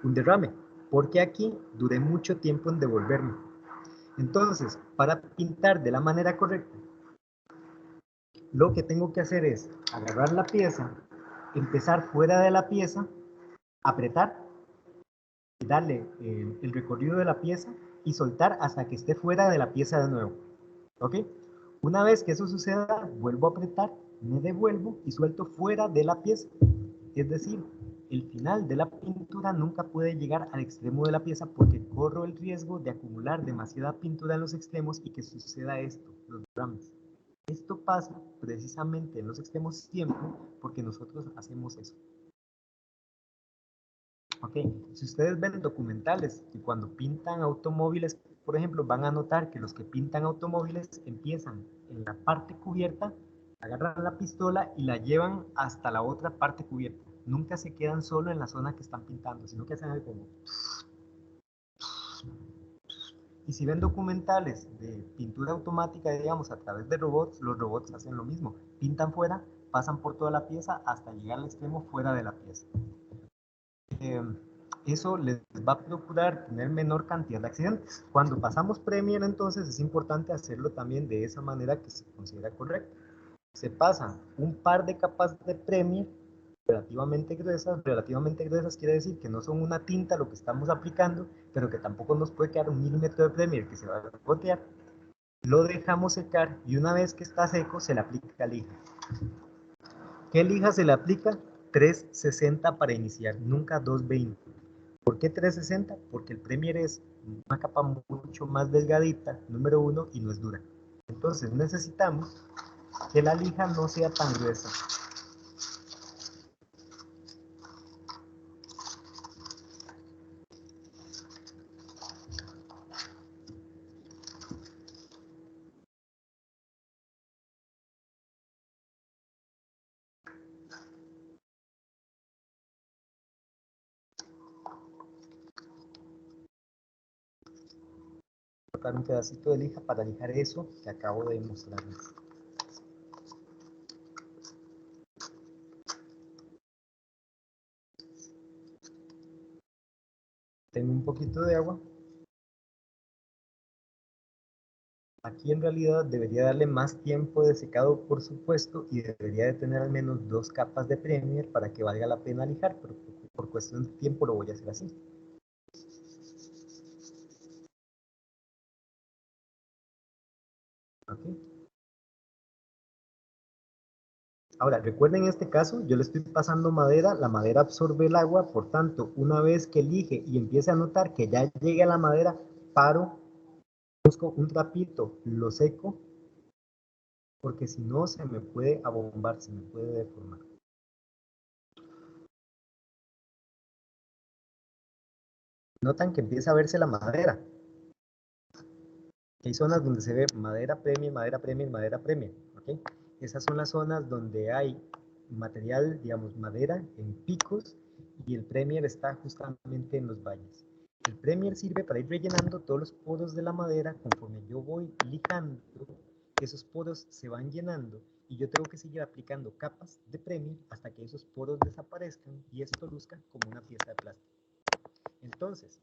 Un derrame, porque aquí duré mucho tiempo en devolverme. Entonces, para pintar de la manera correcta, lo que tengo que hacer es agarrar la pieza, empezar fuera de la pieza, apretar, y darle el recorrido de la pieza y soltar hasta que esté fuera de la pieza de nuevo. ¿Ok? Una vez que eso suceda, vuelvo a apretar, me devuelvo y suelto fuera de la pieza. Es decir, el final de la pintura nunca puede llegar al extremo de la pieza porque corro el riesgo de acumular demasiada pintura en los extremos y que suceda esto, los derrames. Esto pasa precisamente en los extremos siempre porque nosotros hacemos eso. Ok, si ustedes ven documentales y cuando pintan automóviles, por ejemplo, van a notar que los que pintan automóviles empiezan en la parte cubierta, agarran la pistola y la llevan hasta la otra parte cubierta. Nunca se quedan solo en la zona que están pintando, sino que hacen algo como... Y si ven documentales de pintura automática, digamos, a través de robots, los robots hacen lo mismo. Pintan fuera, pasan por toda la pieza hasta llegar al extremo fuera de la pieza. Eso les va a procurar tener menor cantidad de accidentes. Cuando pasamos Premiere, entonces, es importante hacerlo también de esa manera que se considera correcta. Se pasan un par de capas de Premiere relativamente gruesas quiere decir que no son una tinta lo que estamos aplicando, pero que tampoco nos puede quedar 1 milímetro de Premiere que se va a gotear. Lo dejamos secar y una vez que está seco se le aplica lija. ¿Qué lija se le aplica? 360 para iniciar, nunca 220. ¿Por qué 360? Porque el Premiere es una capa mucho más delgadita, número 1, y no es dura. Entonces necesitamos que la lija no sea tan gruesa. Cortar un pedacito de lija para lijar eso que acabo de mostrarles. Tengo un poquito de agua. Aquí en realidad debería darle más tiempo de secado, por supuesto, y debería de tener al menos 2 capas de Premiere para que valga la pena lijar, pero por cuestión de tiempo lo voy a hacer así. Okay. Ahora, recuerden en este caso, yo le estoy pasando madera, la madera absorbe el agua, por tanto, una vez que elige y empiece a notar que ya llegue a la madera, paro, busco un trapito, lo seco, porque si no se me puede abombar, se me puede deformar. Notan que empieza a verse la madera. Hay zonas donde se ve madera Premiere, madera Premiere, madera Premiere, ¿ok? Esas son las zonas donde hay material, digamos, madera en picos y el Premiere está justamente en los valles. El Premiere sirve para ir rellenando todos los poros de la madera conforme yo voy lijando, esos poros se van llenando y yo tengo que seguir aplicando capas de Premiere hasta que esos poros desaparezcan y esto luzca como una pieza de plástico. Entonces,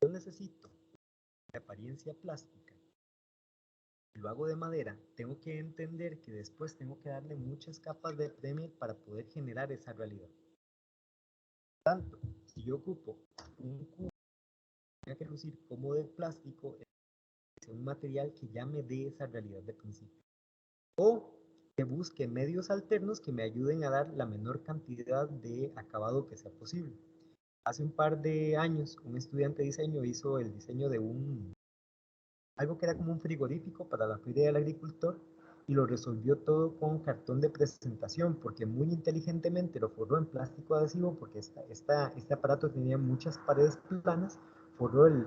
yo necesito de apariencia plástica, si lo hago de madera, tengo que entender que después tengo que darle muchas capas de Premiere para poder generar esa realidad. Por tanto, si yo ocupo un cubo que tenga que lucir como de plástico, es un material que ya me dé esa realidad de principio. O que busque medios alternos que me ayuden a dar la menor cantidad de acabado que sea posible. Hace un par de años, un estudiante de diseño hizo el diseño de algo que era como un frigorífico para la feria del agricultor y lo resolvió todo con cartón de presentación porque muy inteligentemente lo forró en plástico adhesivo porque este aparato tenía muchas paredes planas, forró el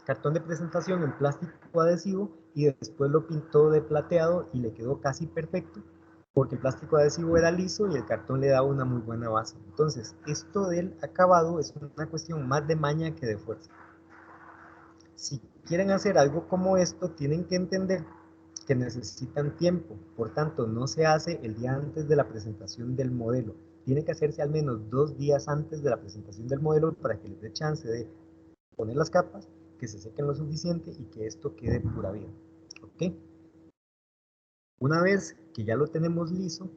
cartón de presentación en plástico adhesivo y después lo pintó de plateado y le quedó casi perfecto porque el plástico adhesivo era liso y el cartón le daba una muy buena base. Entonces, esto del acabado es una cuestión más de maña que de fuerza. Si quieren hacer algo como esto, tienen que entender que necesitan tiempo, por tanto no se hace el día antes de la presentación del modelo, tiene que hacerse al menos 2 días antes de la presentación del modelo para que les dé chance de poner las capas, que se sequen lo suficiente y que esto quede pura vida. ¿Ok? Una vez que ya lo tenemos liso,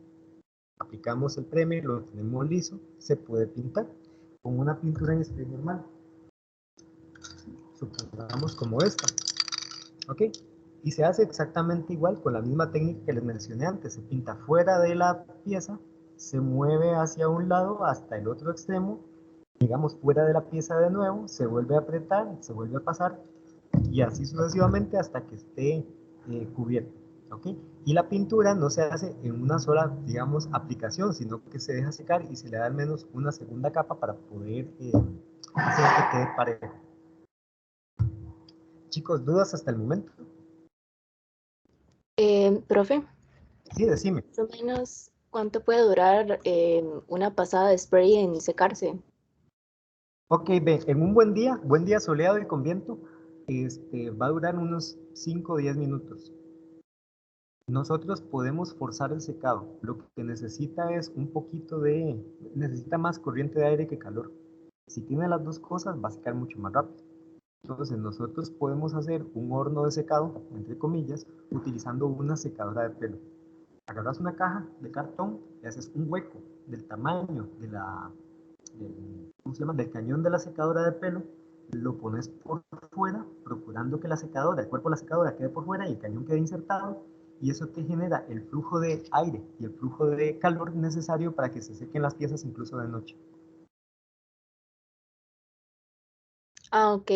aplicamos el Premiere, lo tenemos liso, se puede pintar con una pintura en spray normal. Supongamos como esta. ¿Ok? Y se hace exactamente igual con la misma técnica que les mencioné antes. Se pinta fuera de la pieza, se mueve hacia un lado hasta el otro extremo, digamos fuera de la pieza de nuevo, se vuelve a apretar, se vuelve a pasar y así sucesivamente hasta que esté cubierto. ¿Ok? Y la pintura no se hace en una sola, digamos, aplicación, sino que se deja secar y se le da al menos una segunda capa para poder hacer que quede parejo. Chicos, ¿dudas hasta el momento? Profe, Sí, decime. más o menos, ¿cuánto puede durar una pasada de spray en secarse? Ok, ve, en un buen día soleado y con viento, va a durar unos 5 o 10 minutos. Nosotros podemos forzar el secado. Lo que necesita es un poquito necesita más corriente de aire que calor. Si tiene las dos cosas, va a secar mucho más rápido. Entonces, nosotros podemos hacer un horno de secado, entre comillas, utilizando una secadora de pelo. Agarras una caja de cartón y haces un hueco del tamaño ¿cómo se llama? Del cañón de la secadora de pelo, lo pones por fuera, procurando que la secadora, el cuerpo de la secadora quede por fuera y el cañón quede insertado, y eso te genera el flujo de aire y el flujo de calor necesario para que se sequen las piezas incluso de noche. Ah, ok,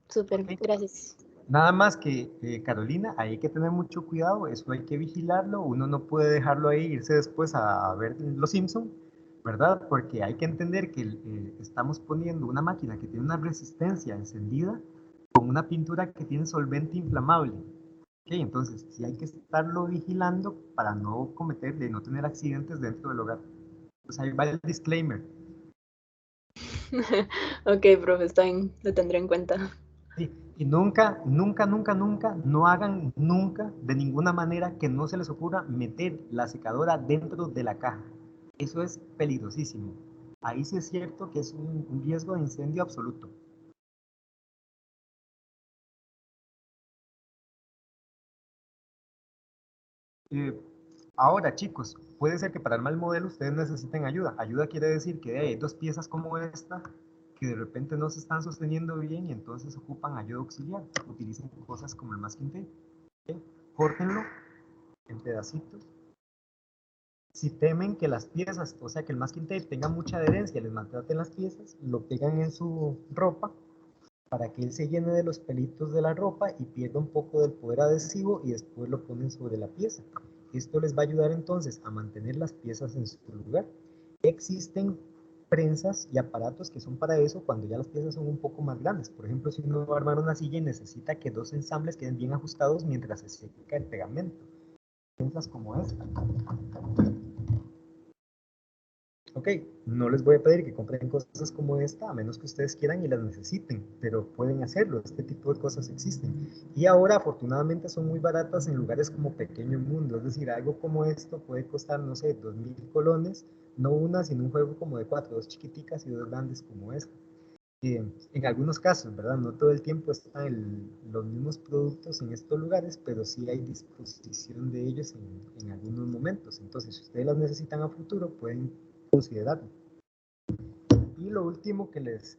súper, ¿Ok? gracias. Nada más que, Carolina, ahí hay que tener mucho cuidado, eso hay que vigilarlo, uno no puede dejarlo ahí, irse después a ver Los Simpson, ¿verdad? Porque hay que entender que estamos poniendo una máquina que tiene una resistencia encendida con una pintura que tiene solvente inflamable. ¿Ok? Entonces, sí hay que estarlo vigilando para no cometer, de no tener accidentes dentro del hogar. Pues ahí va el disclaimer. Ok, profe, está bien, lo tendré en cuenta. Sí, y nunca, nunca, nunca, nunca, no hagan nunca, de ninguna manera, que no se les ocurra meter la secadora dentro de la caja. Eso es peligrosísimo. Ahí sí es cierto que es un riesgo de incendio absoluto. Eh, Ahora, chicos, puede ser que para armar el modelo ustedes necesiten ayuda. Ayuda quiere decir que hay dos piezas como esta que de repente no se están sosteniendo bien y entonces ocupan ayuda auxiliar. Utilicen cosas como el masking tape. ¿Ok? Córtenlo en pedacitos. Si temen que las piezas, o sea que el masking tape tenga mucha adherencia, les maltraten las piezas, lo pegan en su ropa para que él se llene de los pelitos de la ropa y pierda un poco del poder adhesivo y después lo ponen sobre la pieza. Esto les va a ayudar entonces a mantener las piezas en su lugar. Existen prensas y aparatos que son para eso cuando ya las piezas son un poco más grandes. Por ejemplo, si uno va a armar una silla y necesita que dos ensambles queden bien ajustados mientras se seca el pegamento. Prensas como esta. Ok, no les voy a pedir que compren cosas como esta, a menos que ustedes quieran y las necesiten, pero pueden hacerlo, este tipo de cosas existen. Y ahora, afortunadamente, son muy baratas en lugares como Pequeño Mundo, es decir, algo como esto puede costar, no sé, 2.000 colones, no una, sino un juego como de 4, dos chiquiticas y dos grandes como esta. En algunos casos, ¿verdad? No todo el tiempo están los mismos productos en estos lugares, pero sí hay disposición de ellos en algunos momentos. Entonces, si ustedes las necesitan a futuro, pueden considerarlo. Y lo último que les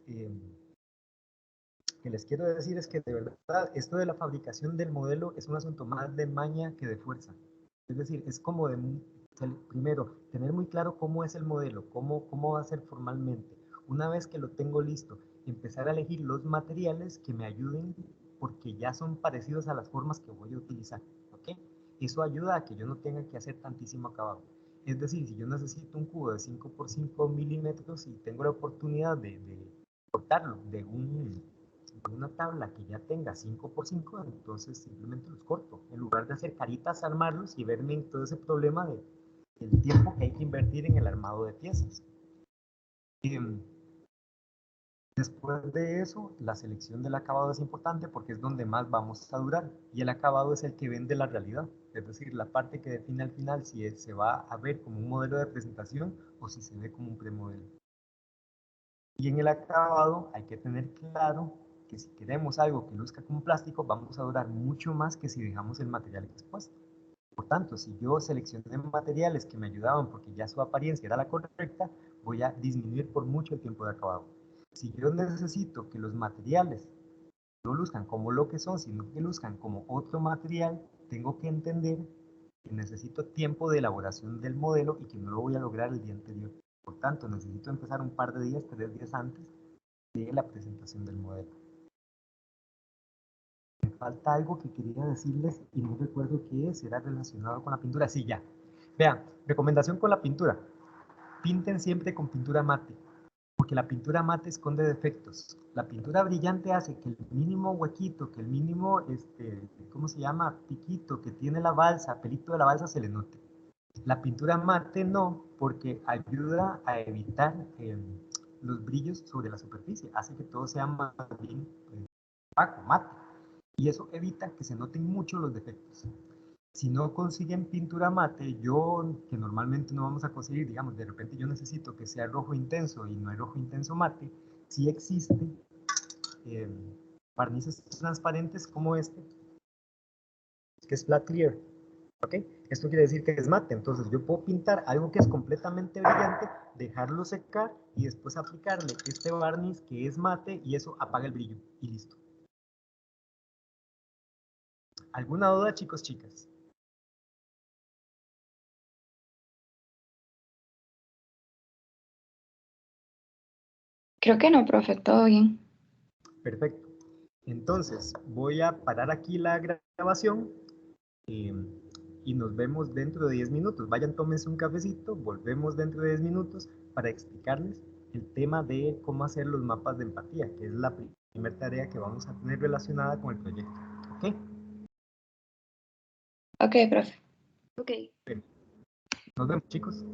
quiero decir es que de verdad esto de la fabricación del modelo es un asunto más de maña que de fuerza. Es decir, es como de, primero, tener muy claro cómo es el modelo, cómo va a ser formalmente. Una vez que lo tengo listo, empezar a elegir los materiales que me ayuden porque ya son parecidos a las formas que voy a utilizar. ¿Ok? Eso ayuda a que yo no tenga que hacer tantísimo acabado. Es decir, si yo necesito un cubo de 5 por 5 milímetros y tengo la oportunidad de cortarlo de una tabla que ya tenga 5 por 5, entonces simplemente los corto. En lugar de hacer caritas, armarlos y verme en todo ese problema del tiempo que hay que invertir en el armado de piezas. Y, después de eso, la selección del acabado es importante porque es donde más vamos a durar. Y el acabado es el que vende la realidad. Es decir, la parte que define al final si se va a ver como un modelo de presentación o si se ve como un premodelo. Y en el acabado hay que tener claro que si queremos algo que luzca como plástico, vamos a durar mucho más que si dejamos el material expuesto. Por tanto, si yo seleccioné materiales que me ayudaban porque ya su apariencia era la correcta, voy a disminuir por mucho el tiempo de acabado. Si yo necesito que los materiales no luzcan como lo que son, sino que luzcan como otro material, tengo que entender que necesito tiempo de elaboración del modelo y que no lo voy a lograr el día anterior. Por tanto, necesito empezar un par de días, 3 días antes de la presentación del modelo. Me falta algo que quería decirles y no recuerdo qué es, era relacionado con la pintura. Sí, ya. Vean, recomendación con la pintura. Pinten siempre con pintura mate, porque la pintura mate esconde defectos. La pintura brillante hace que el mínimo huequito, que el mínimo, ¿cómo se llama? Piquito que tiene la balsa, pelito de la balsa se le note. La pintura mate no, porque ayuda a evitar los brillos sobre la superficie, hace que todo sea más bien opaco, mate, y eso evita que se noten mucho los defectos. Si no consiguen pintura mate, que normalmente no vamos a conseguir, digamos, de repente yo necesito que sea rojo intenso y no hay rojo intenso mate, sí existen barnices transparentes como este, que es flat clear, ¿ok? Esto quiere decir que es mate, entonces yo puedo pintar algo que es completamente brillante, dejarlo secar y después aplicarle este barniz que es mate y eso apaga el brillo y listo. ¿Alguna duda, chicos, chicas? Creo que no, profe, todo bien. Perfecto. Entonces, voy a parar aquí la grabación y nos vemos dentro de 10 minutos. Vayan, tómense un cafecito, volvemos dentro de 10 minutos para explicarles el tema de cómo hacer los mapas de empatía, que es la primera tarea que vamos a tener relacionada con el proyecto. ¿Ok? Ok, profe. Ok. Nos vemos, chicos.